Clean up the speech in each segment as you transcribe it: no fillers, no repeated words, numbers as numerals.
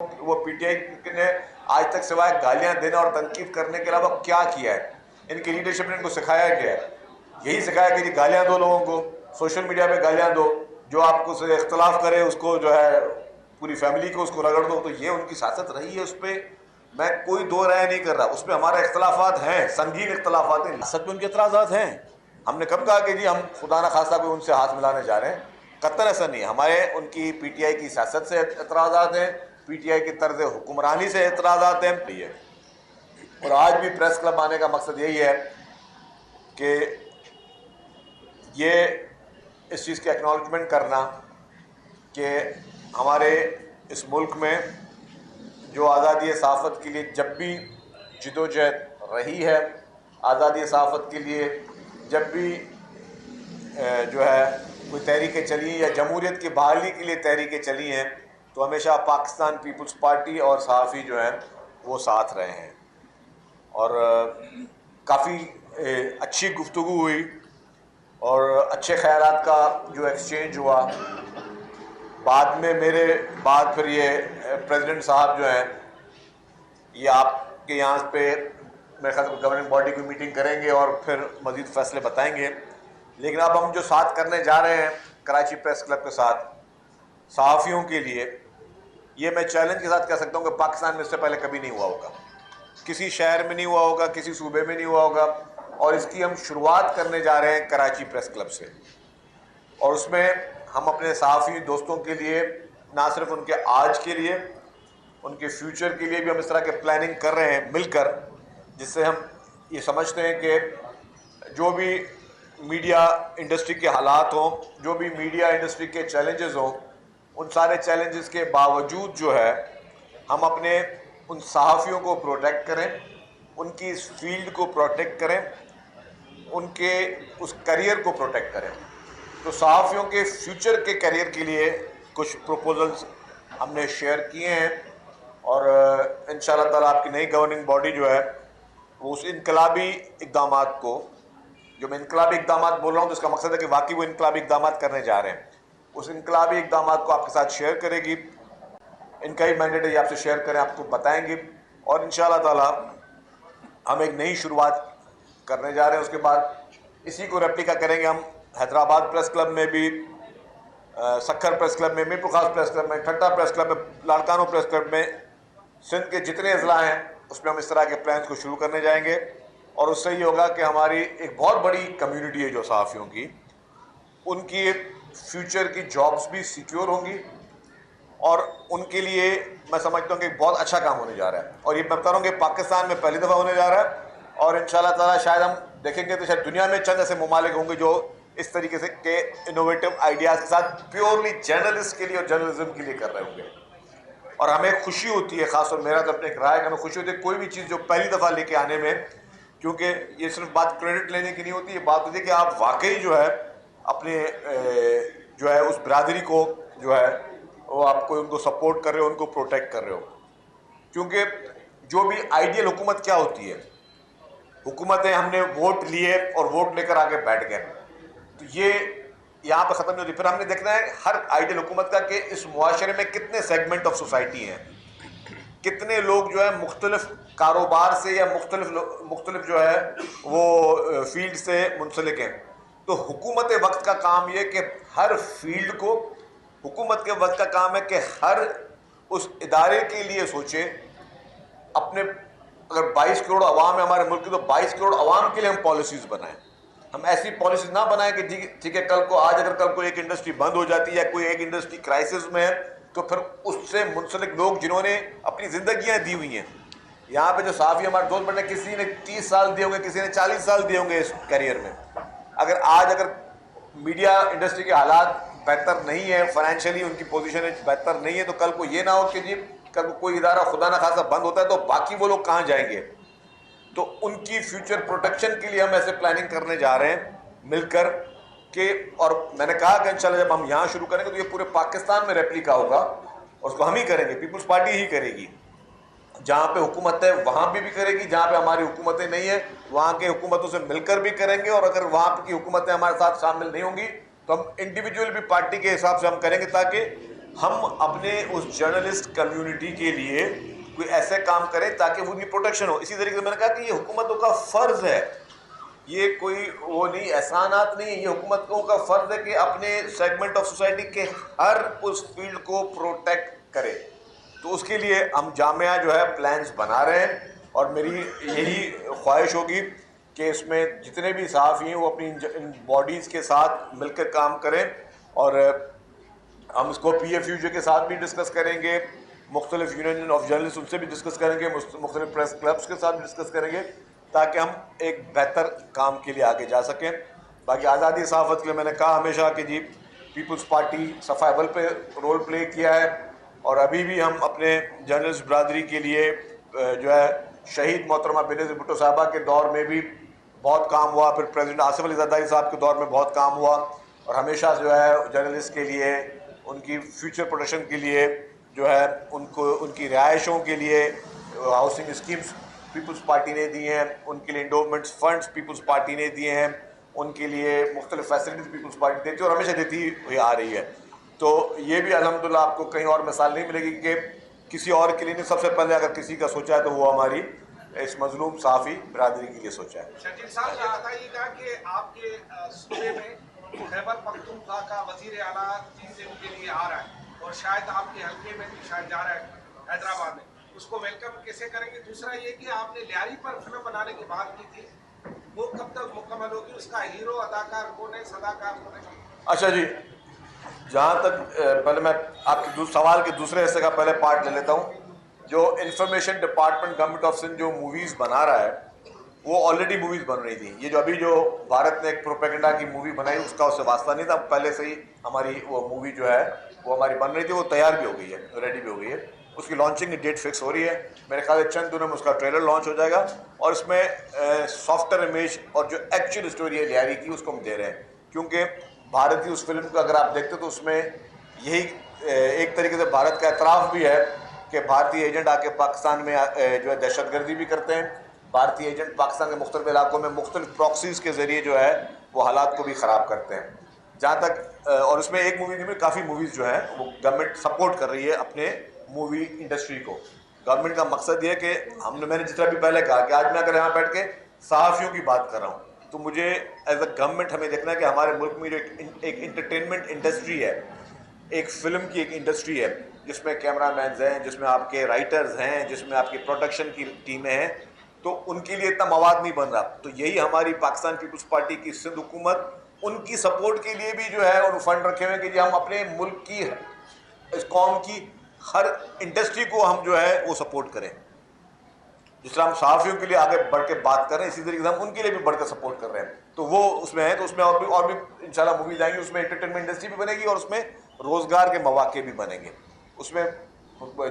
وہ P T I نے آج تک سوائے گالیاں دینا اور تنقید کرنے کے علاوہ کیا کیا ہے؟ ان کی لیڈرشپ نے ان کو سکھایا کیا ہے؟ یہی سکھایا کہ گالیاں دو لوگوں کو، سوشل میڈیا پہ گالیاں دو، جو آپ کو سے اختلاف کرے اس کو جو ہے پوری فیملی کو اس کو رگڑ دو. تو یہ ان کی سیاست رہی ہے. اس پہ میں کوئی دو رائے نہیں کر رہا. اس پہ ہمارے اختلافات ہیں، سنگین اختلافات ہیں، سچ میں ان کے اعتراضات ہیں. ہم نے کب کہا کہ جی ہم خدا نہ خواستہ کوئی ان سے ہاتھ ملانے جا رہے ہیں؟ قطر ایسا نہیں ہے. ہمارے ان کی پی ٹی آئی کی سیاست سے اعتراضات ہیں، پی ٹی آئی کی طرز حکمرانی سے اعتراضات ہیں. اور آج بھی پریس کلب آنے کا مقصد یہی ہے کہ یہ اس چیز کی ایکنالجمنٹ کرنا کہ ہمارے اس ملک میں جو آزادی صحافت کے لیے جب بھی جدوجہد رہی ہے، آزادی صحافت کے لیے جب بھی جو ہے کوئی تحریکیں چلی ہیں یا جمہوریت کی بحالی کے لیے تحریکیں چلی ہیں، تو ہمیشہ پاکستان پیپلز پارٹی اور صحافی جو ہیں وہ ساتھ رہے ہیں. اور کافی اچھی گفتگو ہوئی اور اچھے خیالات کا جو ایکسچینج ہوا. بعد میں میرے بعد پھر یہ پریزیڈنٹ صاحب جو ہیں یہ آپ کے یہاں پہ میرے خیال سے گورننگ باڈی کی میٹنگ کریں گے اور پھر مزید فیصلے بتائیں گے. لیکن اب ہم جو ساتھ کرنے جا رہے ہیں کراچی پریس کلب کے ساتھ صحافیوں کے لیے، یہ میں چیلنج کے ساتھ کہہ سکتا ہوں کہ پاکستان میں اس سے پہلے کبھی نہیں ہوا ہوگا، کسی شہر میں نہیں ہوا ہوگا، کسی صوبے میں نہیں ہوا ہوگا. اور اس کی ہم شروعات کرنے جا رہے ہیں کراچی پریس کلب سے. اور اس میں ہم اپنے صحافی دوستوں کے لیے نہ صرف ان کے آج کے لیے، ان کے فیوچر کے لیے بھی ہم اس طرح کے پلاننگ کر رہے ہیں مل کر، جس سے ہم یہ سمجھتے ہیں کہ جو بھی میڈیا انڈسٹری کے حالات ہوں، جو بھی میڈیا انڈسٹری کے چیلنجز ہوں، ان سارے چیلنجز کے باوجود جو ہے ہم اپنے ان صحافیوں کو پروٹیکٹ کریں، ان کی اس فیلڈ کو پروٹیکٹ کریں، ان کے اس کریئر کو پروٹیکٹ کریں. تو صحافیوں کے فیوچر کے کریئر کے لیے کچھ پروپوزلز ہم نے شیئر کیے ہیں. اور انشاءاللہ تعالیٰ آپ کی نئی گورننگ باڈی جو ہے وہ اس انقلابی اقدامات کو، جو میں انقلابی اقدامات بول رہا ہوں تو اس کا مقصد ہے کہ واقعی وہ انقلابی اقدامات کرنے جا رہے ہیں، اس انقلابی اقدامات کو آپ کے ساتھ شیئر کرے گی. ان کا ہی مینڈیٹ ہے یہ آپ سے شیئر کریں، آپ کو بتائیں گے. اور انشاءاللہ تعالیٰ ہم ایک نئی شروعات کرنے جا رہے ہیں. اس کے بعد اسی کو ریپلیکا کریں گے ہم حیدرآباد پریس کلب میں بھی، سکھر پریس کلب میں، میرپور خاص پریس کلب میں، ٹھٹا پریس کلب میں، لاڑکانوں پریس کلب میں، سندھ کے جتنے اضلاع ہیں اس میں ہم اس طرح کے پلانز کو شروع کرنے جائیں گے. اور اس سے یہ ہوگا کہ ہماری ایک بہت بڑی کمیونٹی ہے جو صحافیوں کی، ان کی فیوچر کی جابز بھی سیکیور ہوں گی. اور ان کے لیے میں سمجھتا ہوں کہ ایک بہت اچھا کام ہونے جا رہا ہے. اور یہ میں بتا رہا ہوں کہ پاکستان میں پہلی دفعہ ہونے جا رہا ہے. اور انشاءاللہ تعالیٰ شاید ہم دیکھیں گے تو شاید دنیا میں چند ایسے ممالک ہوں گے جو اس طریقے سے کہ انوویٹو آئیڈیاز کے ساتھ پیورلی جرنلسٹ کے لیے اور جرنلزم کے لیے کر رہے ہوں گے. اور ہمیں خوشی ہوتی ہے، خاص طور میرا تو اپنے ایک رائے ہے، ہمیں خوشی ہوتی ہے کوئی بھی چیز جو پہلی دفعہ لے کے آنے میں، کیونکہ یہ صرف بات کریڈٹ لینے کی نہیں ہوتی، یہ بات ہوتی ہے کہ آپ واقعی جو ہے اپنے جو ہے اس برادری کو جو ہے وہ آپ کو ان کو سپورٹ کر رہے ہو، ان کو پروٹیکٹ کر رہے ہو. کیونکہ جو بھی آئیڈیل حکومت کیا ہوتی ہے، حکومتیں ہم نے ووٹ لیے اور ووٹ لے کر آگے بیٹھ گئے، تو یہ یہاں پہ ختم نہیں ہوتی. پھر ہم نے دیکھنا ہے ہر آئیڈیل حکومت کا کہ اس معاشرے میں کتنے سیگمنٹ آف سوسائٹی ہیں، کتنے لوگ جو ہے مختلف کاروبار سے یا مختلف جو ہے وہ فیلڈ سے منسلک ہیں. تو حکومت وقت کا کام یہ کہ ہر فیلڈ کو، حکومت کے وقت کا کام ہے کہ ہر اس ادارے کے لیے سوچے. اپنے اگر 22 کروڑ عوام ہے ہمارے ملک کی، تو 22 کروڑ عوام کے لیے ہم پالیسیز بنائیں. ہم ایسی پالیسیز نہ بنائیں کہ ٹھیک ہے کل کو آج اگر کل کو ایک انڈسٹری بند ہو جاتی ہے یا کوئی ایک انڈسٹری کرائسس میں ہے، تو پھر اس سے منسلک لوگ جنہوں نے اپنی زندگیاں دی ہوئی ہیں، یہاں پہ جو صحافی ہمارے دوست بڑے، کسی نے 30 سال دیے ہوں گے، کسی نے 40 سال دیے ہوں گے اس کیریئر میں. اگر میڈیا انڈسٹری کے حالات بہتر نہیں ہے، فائنینشلی ان کی پوزیشن بہتر نہیں ہے، تو کل کو یہ نہ ہو کہ جی کل کو کوئی ادارہ خدا نہ خاصا بند ہوتا ہے تو باقی وہ لوگ کہاں جائیں گے. تو ان کی فیوچر پروٹیکشن کے لیے ہم ایسے پلاننگ کرنے جا رہے ہیں مل کر کہ، اور میں نے کہا کہ انشاءاللہ جب ہم یہاں شروع کریں گے تو یہ پورے پاکستان میں ریپلیکا ہوگا، اور اس کو ہم ہی کریں گے، پیپلز پارٹی ہی کرے گی. جہاں پہ حکومت ہے وہاں بھی کرے گی، جہاں پہ ہماری حکومتیں نہیں ہیں وہاں کے حکومتوں سے مل کر بھی کریں گے. اور اگر وہاں کی حکومتیں ہمارے ساتھ شامل نہیں ہوں گی تو ہم انڈیویجول بھی پارٹی کے حساب سے ہم کریں گے، تاکہ ہم اپنے اس جرنلسٹ کمیونٹی کے لیے کوئی ایسے کام کریں تاکہ وہ ان کی پروٹیکشن ہو. اسی طریقے سے میں نے کہا کہ یہ حکومتوں کا فرض ہے, یہ کوئی وہ نہیں, احسانات نہیں, یہ حکومتوں کا فرض ہے کہ اپنے سیگمنٹ آف سوسائٹی کے ہر اس فیلڈ کو پروٹیکٹ کرے. تو اس کے لیے ہم جامعہ جو ہے پلانز بنا رہے ہیں, اور میری یہی خواہش ہوگی کہ اس میں جتنے بھی صحافی ہیں وہ اپنی ان باڈیز کے ساتھ مل کر کام کریں, اور ہم اس کو پی ایف یو جے کے ساتھ بھی ڈسکس کریں گے, مختلف یونین آف جرنلسٹ ان سے بھی ڈسکس کریں گے, مختلف پریس کلبس کے ساتھ بھی ڈسکس کریں گے, تاکہ ہم ایک بہتر کام کے لیے آگے جا سکیں. باقی آزادی صحافت کے لیے میں نے کہا ہمیشہ کہ جی پیپلز پارٹی صفحہ اول پہ رول پلے کیا ہے, اور ابھی بھی ہم اپنے جرنلسٹ برادری کے لیے جو ہے شہید محترمہ بینظیر بھٹو صاحبہ کے دور میں بھی بہت کام ہوا, پھر پریزیڈنٹ آصف علی زرداری صاحب کے دور میں بہت کام ہوا, اور ہمیشہ جو ہے جرنلسٹ کے لیے, ان کی فیوچر پروٹیکشن کے لیے جو ہے ان کو ان کی رہائشوں کے لیے ہاؤسنگ اسکیمز پیپلز پارٹی نے دی ہیں, ان کے لیے انڈومنٹس فنڈز پیپلز پارٹی نے دیے ہیں, ان کے لیے مختلف فیسلٹیز پیپلز پارٹی دیتی ہے اور ہمیشہ دیتی ہوئی آ رہی ہے. تو یہ بھی الحمدللہ آپ کو کہیں اور مثال نہیں ملے گی کہ کسی اور کے لیے نہیں, سب سے پہلے اگر کسی کا سوچا ہے تو وہ ہماری اس مظلوم صحافی برادری کے لیے سوچا ہے. شکیل صاحب بتائیے گا کہ آپ کے صوبے میں خیبر پختونخوا کا وزیر اعلیٰ 3 دن کے لیے آ رہا ہے, اور شاید آپ کے حلقے میں بھی شاید جا رہا ہے حیدرآباد میں, اس کو ویلکم کیسے کریں گے؟ دوسرا یہ کہ آپ نے لیاری پر فلم بنانے کی بات کی تھی, وہ کب تک مکمل ہوگی؟ اس کا ہیرو اداکار کون ہے, صداکار کون ہے؟ اچھا جی, جہاں تک پہلے میں آپ کے سوال کے دوسرے حصے کا پہلے پارٹ لے لیتا ہوں. جو information department government of Sindh جو موویز بنا رہا ہے وہ آلریڈی موویز بن رہی تھیں. یہ جو ابھی جو بھارت نے ایک پروپیگنڈا کی مووی بنائی اس کا اس سے واسطہ نہیں تھا, پہلے سے ہی ہماری وہ مووی جو ہے وہ ہماری بن رہی تھی, وہ تیار بھی ہو گئی ہے, ریڈی بھی ہو گئی ہے. اس کی لانچنگ کی ڈیٹ فکس ہو رہی ہے, میرے خیال ہے چند دنوں میں اس کا ٹریلر لانچ ہو جائے گا, اور اس میں سافٹ ویئر امیج اور جو ایکچوئل اسٹوری ہے لیاری کی اس کو ہم دے رہے ہیں. کیونکہ بھارتی اس فلم کو اگر آپ دیکھتے تو اس میں یہی ایک طریقے سے بھارت کا اعتراف بھی ہے کہ بھارتی ایجنٹ آ کے پاکستان میں جو ہے دہشت گردی بھی کرتے ہیں, بھارتی ایجنٹ پاکستان کے مختلف علاقوں میں مختلف پراکسیز کے ذریعے جو ہے وہ حالات کو بھی خراب کرتے ہیں. جہاں تک اور اس میں ایک مووی میں کافی موویز جو ہیں وہ گورنمنٹ سپورٹ کر رہی ہے اپنے مووی انڈسٹری کو. گورنمنٹ کا مقصد یہ ہے کہ میں نے جس طرح بھی پہلے کہا کہ آج میں اگر یہاں بیٹھ کے صحافیوں کی بات کر رہا ہوں تو مجھے ایز اے گورنمنٹ ہمیں دیکھنا ہے کہ ہمارے ملک میں جو ایک انٹرٹینمنٹ انڈسٹری ہے, ایک فلم کی ایک انڈسٹری ہے جس میں کیمرہ مینز ہیں, جس میں آپ کے رائٹرز ہیں, جس میں آپ کی پروڈکشن کی ٹیمیں ہیں, تو ان کے لیے اتنا مواد نہیں بن رہا. تو یہی ہماری پاکستان پیپلز پارٹی کی سندھ حکومت ان کی سپورٹ کے لیے بھی جو ہے اور فنڈ رکھے ہوئے ہیں کہ جی ہم اپنے ملک کی اس قوم کی ہر انڈسٹری کو ہم جو ہے وہ سپورٹ کریں. جس طرح ہم صحافیوں کے لیے آگے بڑھ کے بات کر رہے ہیں اسی طریقے سے ہم ان کے لیے بھی بڑھ کے سپورٹ کر رہے ہیں. تو وہ اس میں ہے, تو اس میں اور بھی انشاءاللہ موویز آئیں گی, اس میں انٹرٹینمنٹ انڈسٹری بھی بنے گی اور اس میں روزگار کے مواقع بھی بنیں گے. اس میں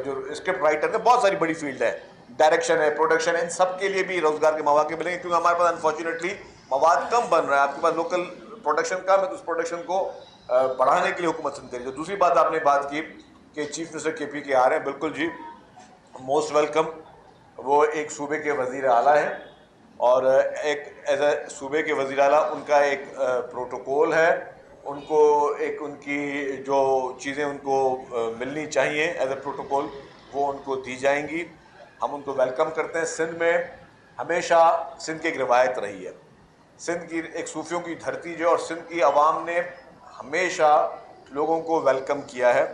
جو اسکرپٹ رائٹر ہے بہت ساری بڑی فیلڈ ہے, ڈائریکشن ہے, پروڈکشن ہے, ان سب کے لیے بھی روزگار کے مواقع ملیں گے, کیونکہ ہمارے پاس انفارچونیٹلی مواد کم بن رہا ہے. آپ کے پاس لوکل پروڈکشن کم ہے, تو اس پروڈکشن کو بڑھانے کے لیے حکومت سندھ کری. دوسری بات آپ نے بات کی کہ چیف منسٹر کے پی کے آ رہے ہیں, بالکل جی موسٹ ویلکم. وہ ایک صوبے کے وزیر اعلیٰ ہیں, اور ایک ایز اے صوبے کے وزیر اعلیٰ ان کا ایک پروٹوکول ہے, ان کو ایک ان کی جو چیزیں ان کو ملنی چاہیے ایز اے پروٹوکول وہ ان کو دی جائیں گی. ہم ان کو ویلکم کرتے ہیں. سندھ میں ہمیشہ سندھ کی ایک روایت رہی ہے, سندھ کی ایک صوفیوں کی دھرتی جو, اور سندھ کی عوام نے ہمیشہ لوگوں کو ویلکم کیا ہے,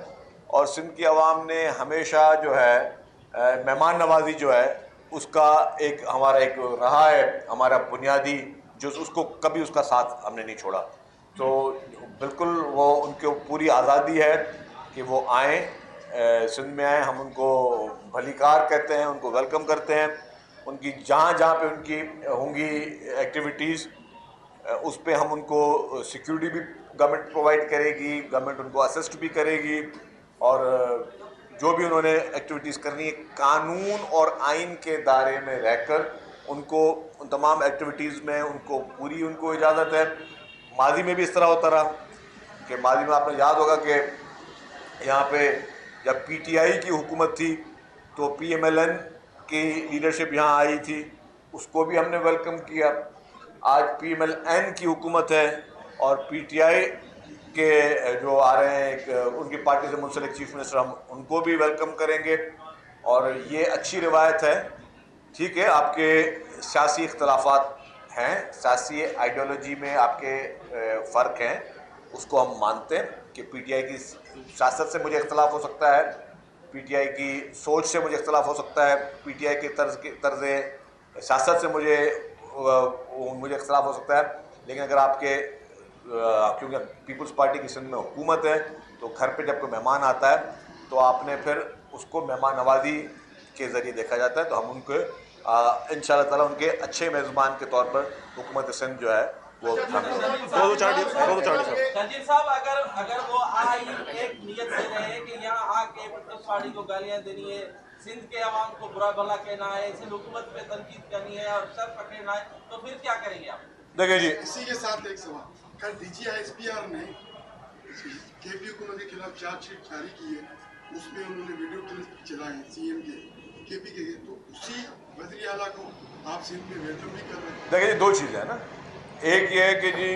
اور سندھ کی عوام نے ہمیشہ جو ہے مہمان نوازی جو ہے اس کا ایک ہمارا ایک رہا ہے, ہمارا بنیادی جو اس کو کبھی اس کا ساتھ ہم نے نہیں چھوڑا. تو بالکل وہ ان کو پوری آزادی ہے کہ وہ آئیں, سندھ میں آئیں. ہم ان کو بھلی کار کہتے ہیں, ان کو ویلکم کرتے ہیں. ان کی جہاں جہاں پہ ان کی ہوں گی ایکٹیویٹیز اس پہ ہم ان کو سیکیورٹی بھی گورنمنٹ پرووائڈ کرے گی, گورنمنٹ ان کو اسسٹ بھی کرے گی, اور جو بھی انہوں نے ایکٹیویٹیز کرنی ہے قانون اور آئین کے دائرے میں رہ کر ان کو ان تمام ایکٹیویٹیز میں ان کو پوری ان کو اجازت ہے. ماضی میں بھی اس طرح ہوتا رہا کہ ماضی میں آپ نے یاد ہوگا کہ یہاں پہ جب پی ٹی آئی کی حکومت تھی تو پی ایم ایل این کی لیڈرشپ یہاں آئی تھی, اس کو بھی ہم نے ویلکم کیا. آج پی ایم ایل این کی حکومت ہے اور پی ٹی آئی کے جو آ رہے ہیں ایک ان کی پارٹی سے منسلک چیف منسٹر، ہم ان کو بھی ویلکم کریں گے. اور یہ اچھی روایت ہے. ٹھیک ہے، آپ کے سیاسی اختلافات ہیں، سیاسی آئیڈیالوجی میں آپ کے فرق ہیں، اس کو ہم مانتے ہیں کہ پی ٹی آئی کی سیاست سے مجھے اختلاف ہو سکتا ہے، پی ٹی آئی کی سوچ سے مجھے اختلاف ہو سکتا ہے، پی ٹی آئی کے طرز سیاست سے مجھے اختلاف ہو سکتا ہے. لیکن اگر آپ کے کیونکہ پیپلز پارٹی کی سندھ میں حکومت ہے، تو گھر پہ جب کوئی مہمان آتا ہے تو آپ نے پھر اس کو مہمان نوازی کے ذریعے دیکھا جاتا ہے. تو ہم ان کو ان شاء اللہ تعالیٰ ان کے اچھے میزبان کے طور پر حکومت سندھ جو ہے وہ تنظیم صاحب اگر وہ ایک نیت سے رہے کہ یہاں آ کے پیپلز پارٹی کو گالیاں دینی ہے، سندھ کے عوام کو برا بھلا کہنا ہے، سندھ حکومت پہ تنقید کرنی ہے اور سر پکڑنا ہے، تو پھر کیا کریں گے آپ؟ دیکھیں جی، اسی کے ساتھ ایک سوال، کل D G S P R نے کے پی حکومت کے خلاف چارج شیٹ جاری کی ہے، اس میں انہوں نے ویڈیو کلپ چلائے سی ایم کے پی کے، تو اسی وزیر اعلیٰ کو آپ سندھ میں ویلکم بھی کر رہے ہیں. دیکھیں جی، دو چیزیں ہیں نا. ایک یہ ہے کہ جی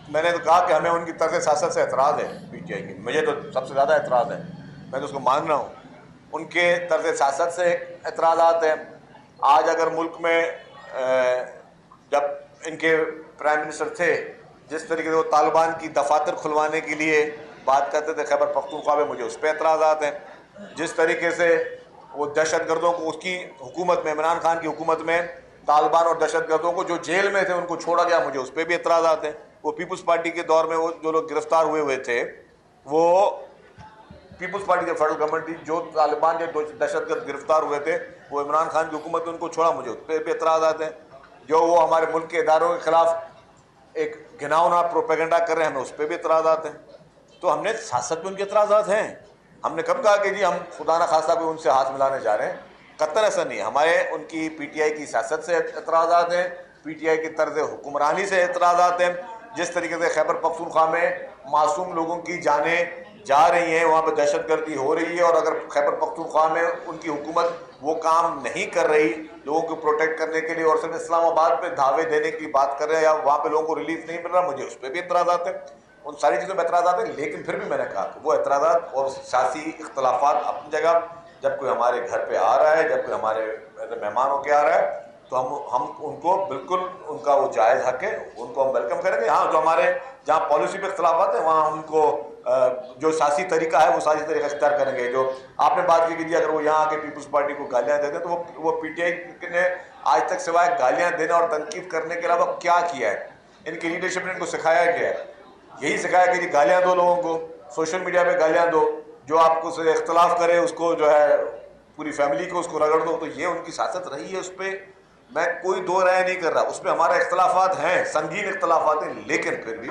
میں نے تو کہا کہ ہمیں ان کی طرز سیاست سے اعتراض ہے، پی ٹی آئی کی، مجھے تو سب سے زیادہ اعتراض ہے، میں تو اس کو مان رہا ہوں. ان کے طرز سیاست سے اعتراضات ہیں. آج اگر ملک میں جب ان کے پرائم منسٹر تھے، جس طریقے سے وہ طالبان کی دفاتر کھلوانے کے لیے بات کرتے تھے خیبر پختونخوا میں، مجھے اس پہ اعتراضات ہیں. جس طریقے سے وہ دہشت گردوں کو اس کی حکومت میں، عمران خان کی حکومت میں طالبان اور دہشت گردوں کو جو جیل میں تھے ان کو چھوڑا گیا، مجھے اس پہ بھی اعتراضات ہیں. وہ پیپلز پارٹی کے دور میں وہ جو لوگ گرفتار ہوئے تھے، وہ پیپلز پارٹی کے فیڈرل گورنمنٹ تھی، جو طالبان جو دہشت گرد گرفتار ہوئے تھے وہ عمران خان کی حکومت نے ان کو چھوڑا، مجھے اس پہ بھی اعتراضات ہیں. جو وہ ہمارے ملک کے اداروں کے خلاف ایک گھناؤنا پروپیگنڈا کر رہے ہیں، ہمیں اس پہ بھی اعتراضات ہیں. تو ہم نے سیاست پہ ان کے اعتراضات ہیں. ہم نے کب کہا کہ جی ہم خدا نہ خواستہ کوئی ان سے ہاتھ ملانے جا رہے ہیں؟ قطر ایسا نہیں ہے. ہمارے ان کی پی ٹی آئی کی سیاست سے اعتراضات ہیں، پی ٹی آئی کی طرز حکمرانی سے اعتراضات ہیں. جس طریقے سے خیبر پختونخوا میں معصوم لوگوں کی جانیں جا رہی ہیں، وہاں پہ دہشت گردی ہو رہی ہے، اور اگر خیبر پختونخوا میں ان کی حکومت وہ کام نہیں کر رہی لوگوں کو پروٹیکٹ کرنے کے لیے، اور صرف اسلام آباد پہ دھاوے دینے کی بات کر رہے ہیں، یا وہاں پہ لوگوں کو ریلیف نہیں مل رہا، مجھے اس پہ بھی اعتراضات ہیں. ان ساری چیزوں پہ اعتراضات ہیں. لیکن پھر بھی میں نے کہا کہ وہ اعتراضات اور سیاسی اختلافات اپنی جگہ. جب کوئی ہمارے گھر پہ آ رہا ہے، جب کوئی ہمارے مہمان ہو کے آ رہا ہے، تو ہم ان کو بالکل ان کا وہ جائز حق ہے، ان کو ہم ویلکم کریں گے. ہاں، جو ہمارے جہاں پالیسی پہ اختلافات ہیں وہاں ان کو جو سیاسی طریقہ ہے وہ سیاسی طریقہ اختیار کریں گے. جو آپ نے بات کی کہ جی اگر وہ یہاں آ کے پیپلز پارٹی کو گالیاں دیتے ہیں، تو وہ پی ٹی آئی نے آج تک سوائے گالیاں دینا اور تنقید کرنے کے علاوہ کیا کیا ہے؟ ان کی لیڈرشپ نے ان کو سکھایا کیا ہے؟ یہی سکھایا کہ جی گالیاں دو لوگوں کو، سوشل میڈیا پہ گالیاں دو، جو آپ کو سے اختلاف کرے اس کو جو ہے پوری فیملی کو اس کو رگڑ دو. تو یہ ان کی سیاست رہی ہے. اس پہ میں کوئی دو رائے نہیں کر رہا. اس پہ ہمارے اختلافات ہیں، سنگین اختلافات ہیں. لیکن پھر بھی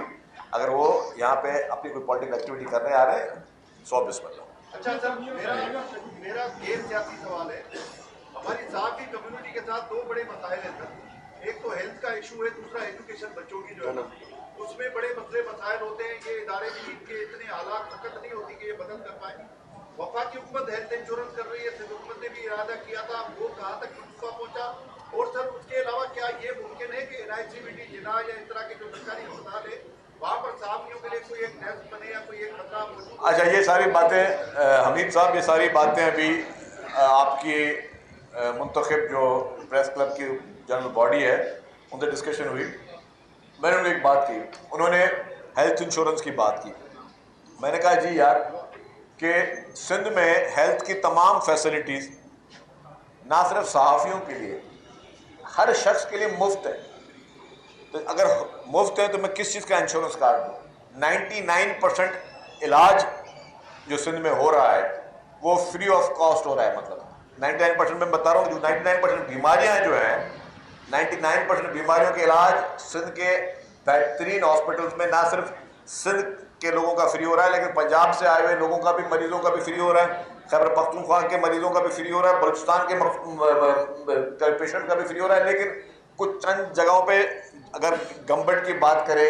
اگر وہ یہاں پہ اپنی کوئی پولیٹیکل ایکٹیویٹی کرنے آ رہے ہیں، 100 بسم اللہ. اچھا سر، میرا غیر سیاسی سوال ہے. ہماری ذاتی کمیونٹی کے ساتھ دو بڑے مسائل ہیں سر. ایک تو ہیلتھ کا ایشو ہے، دوسرا ایجوکیشن بچوں کی جو ہے نا، اس میں بڑے مسئلے مسائل ہوتے ہیں. یہ ادارے بھی ان کے اتنے حالات طاقت نہیں ہوتی کہ یہ بدل کر پائیں. وفاقی حکومت ہیلتھ انشورنس کر رہی ہے، سندھ حکومت نے بھی ارادہ کیا تھا، وہ کہاں تک منصوبہ پہنچا؟ اور سر اس کے علاوہ کیا یہ ممکن ہے کہ NICVT جناح یا اس طرح کے جو سرکاری اسپتال ہے وہاں پر صحافیوں کے لیے کوئی ایک ڈیسک بنے یا کوئی ایک خطرہ موجود؟ اچھا، یہ ساری باتیں حمید صاحب، یہ ساری باتیں ابھی آپ کی منتخب جو پریس کلب کی جنرل باڈی ہے ان سے ڈسکشن ہوئی. میں نے ان کو ایک بات کی، انہوں نے ہیلتھ انشورنس کی بات کی. میں نے کہا جی یار کہ سندھ میں ہیلتھ کی تمام فیسلٹیز نہ صرف صحافیوں کے لیے، ہر شخص کے لیے مفت ہے. تو اگر مفت ہے تو میں کس چیز کا انشورنس کارڈ دوں؟ 99% علاج جو سندھ میں ہو رہا ہے وہ فری آف کاسٹ ہو رہا ہے. مطلب 99% میں بتا رہا ہوں، جو 99% بیماریاں جو ہیں، 99% بیماریوں کے علاج سندھ کے بہترین ہاسپٹلس میں نہ صرف سندھ کے لوگوں کا فری ہو رہا ہے، لیکن پنجاب سے آئے ہوئے لوگوں کا بھی، مریضوں کا بھی فری ہو رہا ہے، خیبر پختونخوا کے مریضوں کا بھی فری ہو رہا ہے، بلوچستان کے پیشنٹ کا بھی فری ہو رہا ہے. لیکن کچھ چند جگہوں پہ اگر گمبٹ کی بات کرے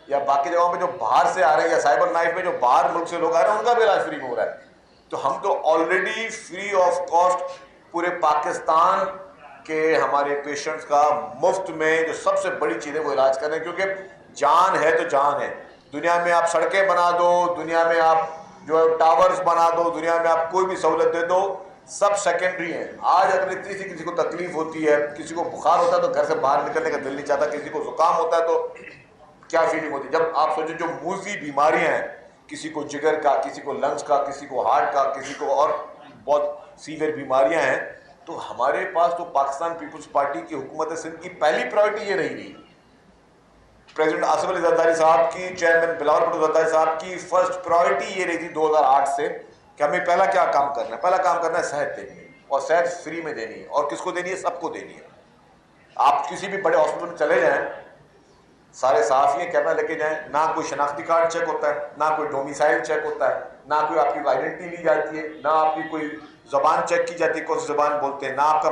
یا باقی جگہوں پہ جو باہر سے آ رہے ہیں، یا سائبر نائف میں جو باہر ملک سے لوگ آ رہے ہیں، ان کا بھی علاج فری میں ہو رہا ہے. تو ہم تو آلریڈی فری آف کاسٹ پورے پاکستان کے ہمارے پیشنٹس کا مفت میں جو سب سے بڑی چیز ہے وہ علاج کر رہے ہیں. کیونکہ جان ہے تو جان ہے. دنیا میں آپ سڑکیں بنا دو, دنیا میں آپ جو ہے ٹاورز بنا دو, دنیا میں آپ کوئی بھی سہولت دے دو, سب سیکنڈری ہیں. آج اگر اتنی سی کسی کو تکلیف ہوتی ہے, کسی کو بخار ہوتا ہے تو گھر سے باہر نکلنے کا دل نہیں چاہتا, کسی کو زکام ہوتا ہے تو کیا فیلنگ ہوتی ہے. جب آپ سوچیں جو موذی بیماریاں ہیں, کسی کو جگر کا, کسی کو لنگس کا, کسی کو ہارٹ کا, کسی کو اور بہت سیویئر بیماریاں ہیں, تو ہمارے پاس تو پاکستان پیپلز پارٹی کی حکومت سندھ کی پہلی پرائرٹی یہ رہی تھی. پریزیڈنٹ آصف علی زرداری صاحب کی, چیئرمین بلاول بھٹو زرداری صاحب کی فرسٹ پرائرٹی یہ رہی تھی 2008 سے کہ ہمیں پہلا کیا کام کرنا ہے. پہلا کام کرنا ہے صحت دینی ہے, اور صحت فری میں دینی ہے. اور کس کو دینی ہے؟ سب کو دینی ہے. آپ کسی بھی بڑے ہاسپٹل میں چلے جائیں, سارے صحافی کیمرہ لے کے جائیں, نہ کوئی شناختی کارڈ چیک ہوتا ہے, نہ کوئی ڈومیسائل چیک ہوتا ہے, نہ کوئی آپ کی آئیڈینٹی لی جاتی ہے, نہ آپ کی کوئی زبان چیک کی جاتی ہے, کون سی زبان بولتے ہیں, نہ آپ کا